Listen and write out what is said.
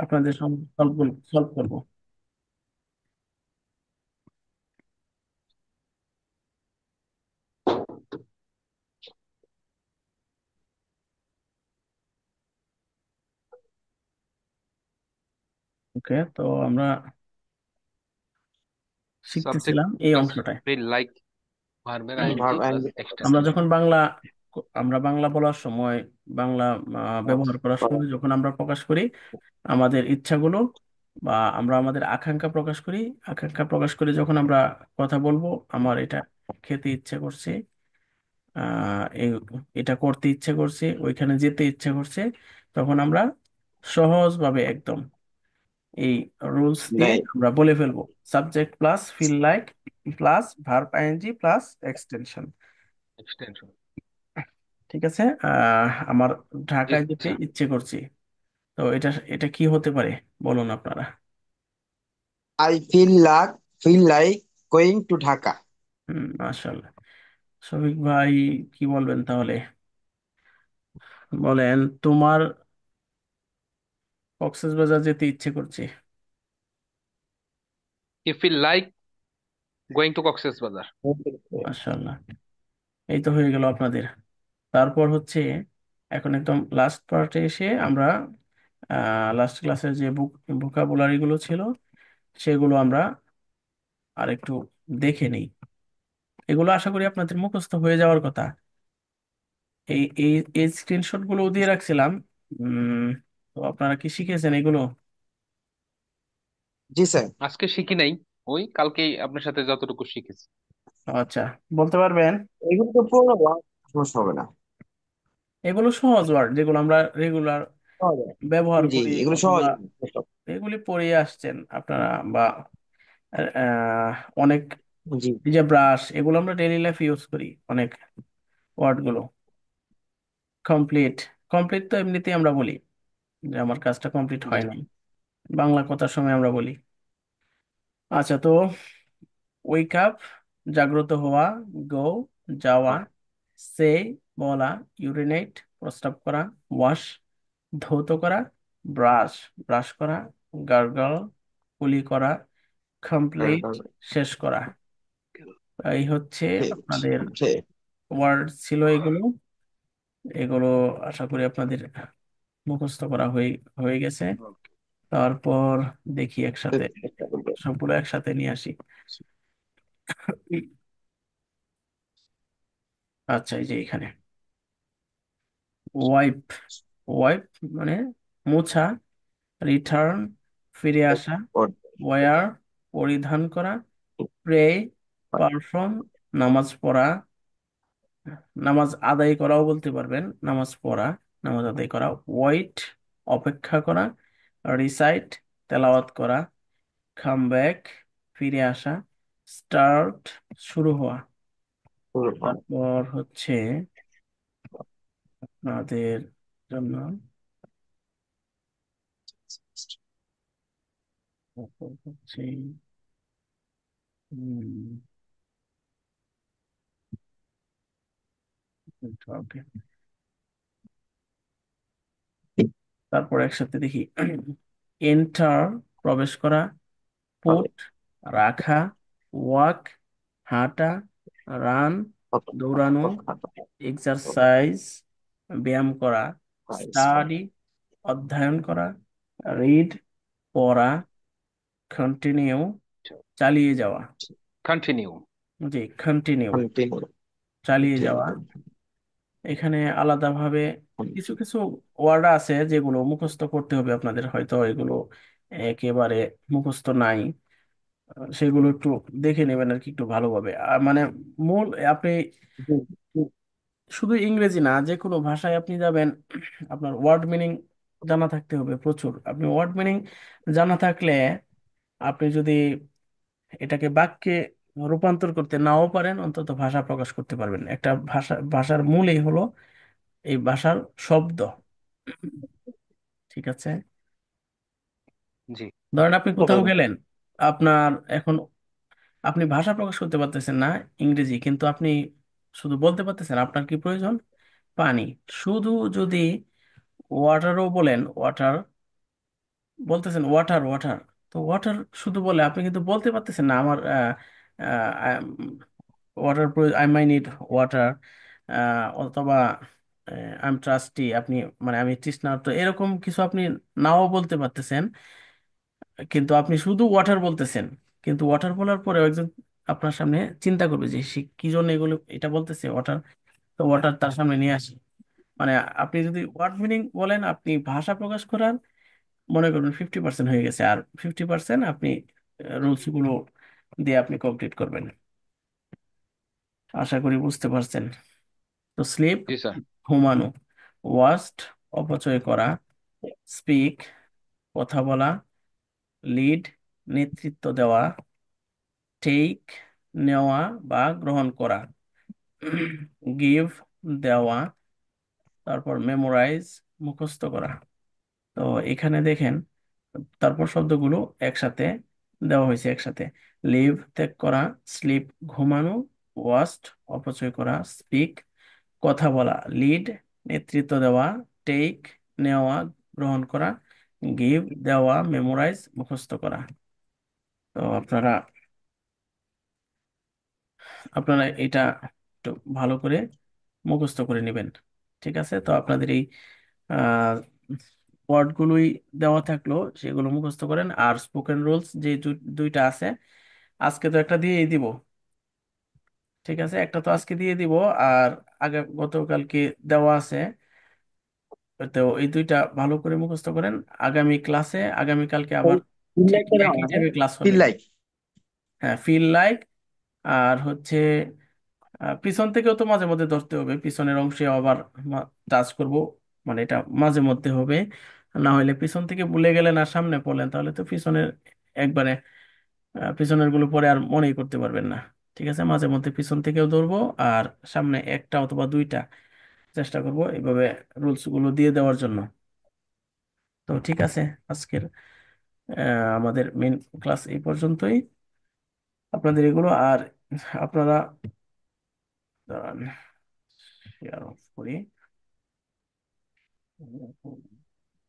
আপনাদের solve solve করবো। ওকে, তো আমরা সাবজেক্ট শিখতেছিলাম এই প্লাস অংশটায়। ফিল লাইক ভার্বের হুম। আইএনজি প্লাস আমরা এক্সটেনশন। যখন আমরা বাংলা বলার সময়, বাংলা ব্যবহার করার সময় যখন আমরা প্রকাশ করি আমাদের ইচ্ছাগুলো, বা আমরা আমাদের আকাঙ্ক্ষা প্রকাশ করি, আকাঙ্ক্ষা প্রকাশ করে যখন আমরা কথা বলবো, আমার এটা খেতে ইচ্ছে করছে, এটা করতে ইচ্ছে করছে, ওইখানে যেতে ইচ্ছে করছে, তখন আমরা সহজভাবে একদম এই রুলস দিয়ে নাই। আমরা বলে ফেলবো। Subject plus feel like plus verb ING plus extension. Extension. ঠিক আছে। আমার ঢাকায় যেতে আচ্ছা, ইচ্ছে করছে, তো এটা এটা কি হতে পারে বলুন আপনারা। I feel like going to Dhaka. মাশাআল্লাহ। শফিক ভাই, কি বলবেন তাহলে? বলেন, তোমার কক্সবাজার যেতে ইচ্ছে করছে। You feel like going to Cox's Bazar. মাশাআল্লাহ, এই তো হয়ে গেল আপনাদের। তারপর হচ্ছে, এখন একদম লাস্ট পার্টে এসে আমরা লাস্ট ক্লাসের যে ভোকাবুলারি গুলো ছিল সেগুলো আমরা আরেকটু দেখে নিই। এগুলো আশা করি আপনাদের মুখস্থ হয়ে যাওয়ার কথা। এই এই এই স্ক্রিনশট গুলো দিয়ে রাখছিলাম। উম তো আপনারা কি শিখেছেন এগুলো? জি স্যার, আজকে শিখি নাই, ওই কালকেই আপনার সাথে যতটুকু শিখেছি। আচ্ছা, বলতে পারবেন? এগুলো তো পুরো সমস্যা হবে না। এগুলো সহজ ওয়ার্ড যেগুলো আমরা রেগুলার হবে। ব্যবহার জি, করি, এগুলো অথবা সহজ। এগুলি পড়ে আসছেন আপনারা, বা অনেক, জি। এই যে ব্রাশ, এগুলো আমরা ডেইলি লাইফ ইউজ করি অনেক ওয়ার্ড গুলো। কমপ্লিট, কমপ্লিট তো এমনিতেই আমরা বলি যে আমার কাজটা কমপ্লিট জি। হয় নাই, বাংলা কথার সময় আমরা বলি। আচ্ছা, তো ওয়েক আপ, জাগ্রত হওয়া, গো, যাওয়া, সে, বলা, ইউরিনেট, প্রস্রাব করা, ওয়াশ, ধৌত করা, ব্রাশ, ব্রাশ করা, গার্গল, কুলি করা, কমপ্লিট, শেষ করা। এই হচ্ছে আপনাদের ওয়ার্ড ছিল এগুলো। এগুলো আশা করি আপনাদের মুখস্থ করা হয়ে হয়ে গেছে। তারপর দেখি একসাথে, সবগুলো একসাথে নিয়ে আসি। আচ্ছা, এই যে এখানে ওয়াইপ, ওয়াইপ মানে মোছা, রিটার্ন ফিরে আসা, ওয়ার পরিধান করা, প্রে পারফর্ম নামাজ পড়া, নামাজ আদায় করাও বলতে পারবেন, নামাজ পড়া, নামাজ আদায় করা, ওয়েট অপেক্ষা করা, রিসাইট তেলাওয়াত করা, কাম ব্যাক ফিরে আসা, স্টার্ট শুরু হওয়া। তারপর হচ্ছে আপনাদের জন্য, তারপর হচ্ছে ওকে, তারপর একসাথে দেখি। এন্টার প্রবেশ করা, পুট রাখা, ওয়াক হাঁটা, রান দৌড়ানো, এক্সারসাইজ ব্যায়াম করা, স্টাডি অধ্যয়ন করা, রিড পড়া, কন্টিনিউ চালিয়ে যাওয়া। কন্টিনিউ। জি, কন্টিনিউ কন্টিনিউ। চালিয়ে যাওয়া। এখানে আলাদাভাবে কিছু কিছু ওয়ার্ড আছে যেগুলো মুখস্থ করতে হবে আপনাদের, হয়তো এগুলো একেবারে মুখস্থ নাই। সেগুলো একটু দেখে নেবেন আর কি, একটু ভালোভাবে। মানে মূল আপনি শুধু ইংরেজি না, যে কোনো ভাষায় আপনি যাবেন, আপনার ওয়ার্ড মিনিং জানা থাকতে হবে প্রচুর। আপনি ওয়ার্ড মিনিং জানা থাকলে, আপনি যদি এটাকে বাক্যে রূপান্তর করতে নাও পারেন, অন্তত ভাষা প্রকাশ করতে পারবেন। একটা ভাষার মূলই হলো এই ভাষার শব্দ। ঠিক আছে। জি। ধরেন আপনি কোথাও গেলেন, আপনার এখন আপনি ভাষা প্রকাশ করতে পারতেছেন না ইংরেজি, কিন্তু আপনি শুধু বলতে পারতেছেন আপনার কি প্রয়োজন, পানি। শুধু যদি ওয়াটারও বলেন, ওয়াটার, বলতেছেন ওয়াটার ওয়াটার, তো ওয়াটার শুধু বলে আপনি কিন্তু বলতে পারতেছেন না আমার water, I my need water, অথবা আই এম ট্রাস্টি, আপনি মানে আমি তৃষ্ণার্ত, এরকম কিছু আপনি নাও বলতে পারতেছেন, কিন্তু আপনি শুধু ওয়াটার বলতেছেন। কিন্তু ওয়াটার বলার পরে একজন আপনার সামনে চিন্তা করবে যে সে কি জন্য এগুলো এটা বলতেছে ওয়াটার, তো ওয়াটার তার সামনে নিয়ে আসি। মানে আপনি যদি ওয়ার্ড মিনিং বলেন, আপনি ভাষা প্রকাশ করার মনে করবেন 50% হয়ে গেছে, আর 50% আপনি রুলস গুলো দিয়ে আপনি কমপ্লিট করবেন। আশা করি বুঝতে পারছেন। তো স্লিপ, জি স্যার। ঘুমানো, ওয়াস্ট, অপচয় করা, স্পিক, কথা বলা, লিড, নেতৃত্ব দেওয়া, টেক, নেওয়া বা গ্রহণ করা, গিভ, দেওয়া, তারপর মেমোরাইজ, মুখস্থ করা। তো এখানে দেখেন, তারপর শব্দগুলো একসাথে দেওয়া হয়েছে একসাথে: লিভ, ত্যাগ করা; স্লিপ, ঘুমানো; ওয়াস্ট, অপচয় করা; স্পিক, কথা বলা; লিড, নেতৃত্ব দেওয়া; টেক, নেওয়া, গ্রহণ করা; গিভ, দেওয়া; মেমোরাইজ, মুখস্থ করা। তো আপনারা আপনারা এটা একটু ভালো করে মুখস্থ করে নেবেন। ঠিক আছে, তো আপনাদের এই ওয়ার্ডগুলোই দেওয়া থাকলো, সেগুলো মুখস্থ করেন। আর স্পোকেন রুলস যে দুইটা আছে, আজকে তো একটা দিয়েই দিব। ঠিক আছে, একটা তো আজকে দিয়ে দিব, আর আগে গতকালকে দেওয়া আছে। তো এই দুইটা ভালো করে মুখস্থ করেন। আগামী ক্লাসে, আগামীকালকে আবার তিন ঠিক লাখ টাকা একই মানে টাইমে ক্লাস তিন হবে। লাখ হ্যাঁ, ফিল লাইক। আর হচ্ছে পিছন থেকেও তো মাঝে মধ্যে ধরতে হবে, পিছনের অংশে আবার টাচ করব, মানে এটা মাঝে মধ্যে হবে। না হলে পিছন থেকে ভুলে গেলেন আর সামনে পড়লেন, তাহলে তো পিছনের একবারে পিছনের গুলো পরে আর মনেই করতে পারবেন না। ঠিক আছে, মাঝে মধ্যে পিছন থেকেও ধরবো, আর সামনে একটা অথবা দুইটা চেষ্টা করব এইভাবে রুলস গুলো দিয়ে দেওয়ার জন্য। তো ঠিক আছে, আজকের আমাদের মেন ক্লাস এই পর্যন্তই। আপনাদের এগুলো আর আপনারা দাঁড়ান, শেয়ার অফ করি।